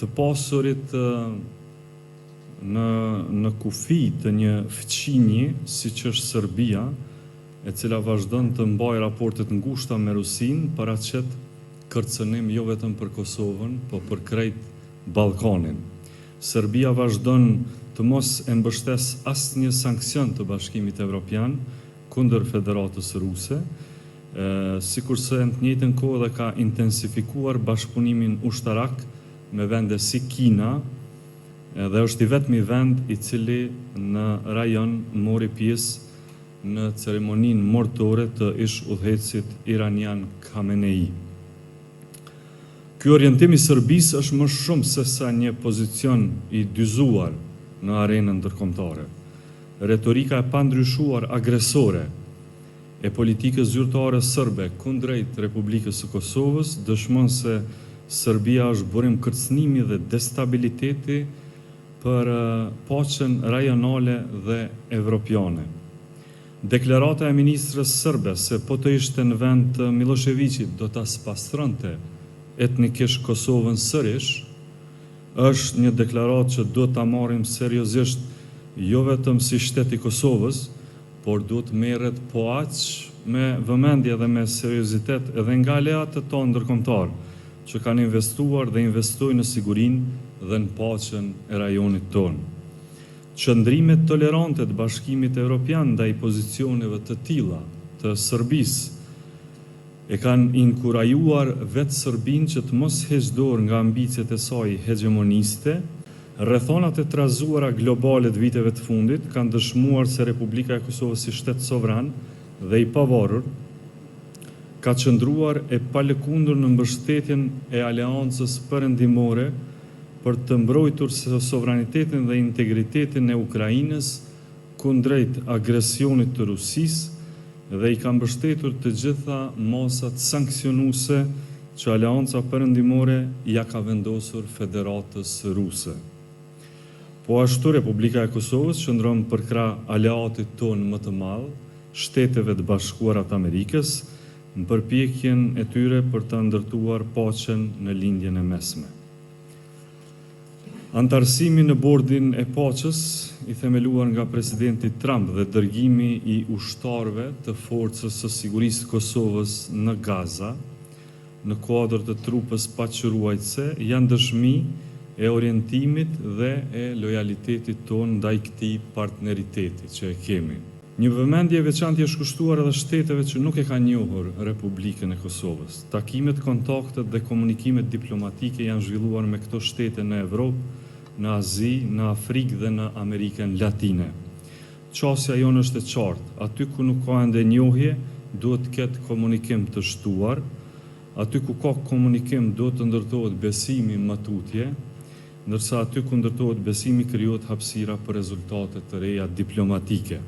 të pasurit në kufi të një fqinji siç është Serbia, e cila vazhdon të mbajë raportet ngushta me Rusinë, paraqet kërcënim jo vetëm për Kosovën, po për krejt Ballkanin. Serbia vazhdon të mos e mbështes asnjë sankcion të Bashkimit Evropian kundër Federatës Ruse, sikurse në të njëjtën kohë dhe ka intensifikuar bashkëpunimin ushtarak me vende si Kina, dhe është i vetmi vend i cili në rajon mori pjesë në ceremoninë mortore të ish udhëheqësit iranian Khamenei. Ky orientim i Serbisë është më shumë se sa një pozicion i dyzuar në arenën ndërkombëtare. Retorika e pandryshuar agresore e politikës zyrtare serbe kundrejt Republikës së Kosovës dëshmon se Serbia është burim kërcënimi dhe destabiliteti për paqen rajonale dhe evropiane. Deklarata e ministrës serbe se po të ishte në vend të Miloševićit do ta spastronte etnikisht Kosovën sërish, është një deklaratë që duhet ta marrim seriozisht jo vetëm si shtet i Kosovës, por duhet merret po aq me vëmendje dhe me seriozitet edhe nga aleatët tonë ndërkombëtar, që kanë investuar dhe investojnë në sigurinë dhe në paqen e rajonit tonë. Qëndrimet tolerante të Bashkimit Evropian ndaj pozicioneve të tilla të Serbisë e kanë inkurajuar vetë Serbinë që të mos heqë dorë nga ambicjet e saj hegemoniste. Rrethonat e trazuara globale të viteve të fundit kanë dëshmuar se Republika e Kosovës si shtet sovran dhe i pavarur ka qëndruar e palëkundur në mbështetjen e aleancës perëndimore për të mbrojtur sovranitetin dhe integritetin e Ukrainës kundrejt agresionit të Rusisë dhe i ka mbështetur të gjitha masat sankcionuese që aleanca perëndimore ja ka vendosur Federatës Ruse. Po ashtu Republika e Kosovës qëndron përkrah aleatit tonë më të madh, Shteteve të Bashkuara të Amerikës, në përpjekjen e tyre për të ndërtuar paqen në lindjen e mesme. Antarësimi në bordin e paqes i themeluar nga presidenti Trump dhe dërgimi i ushtarëve të forcës së sigurisë Kosovës në Gaza, në kuadër të trupës paqëruajtëse, janë dëshmi e orientimit dhe e lojalitetit tonë ndaj këtij partneriteti që e kemi. Një vëmendje veçantë është kushtuar edhe shteteve që nuk e kanë njohur Republikën e Kosovës. Takimet, kontaktet dhe komunikimet diplomatike janë zhvilluar me këto shtete në Evropë, në Azi, në Afrikë dhe në Amerikën Latine. Qasja jonë është e qartë, aty ku nuk ka ende njohje, duhet të ketë komunikim të shtuar, aty ku ka komunikim duhet të ndërtohet besimi më tutje, ndërsa aty ku ndërtohet besimi krijohet hapësira për rezultate të reja diplomatike.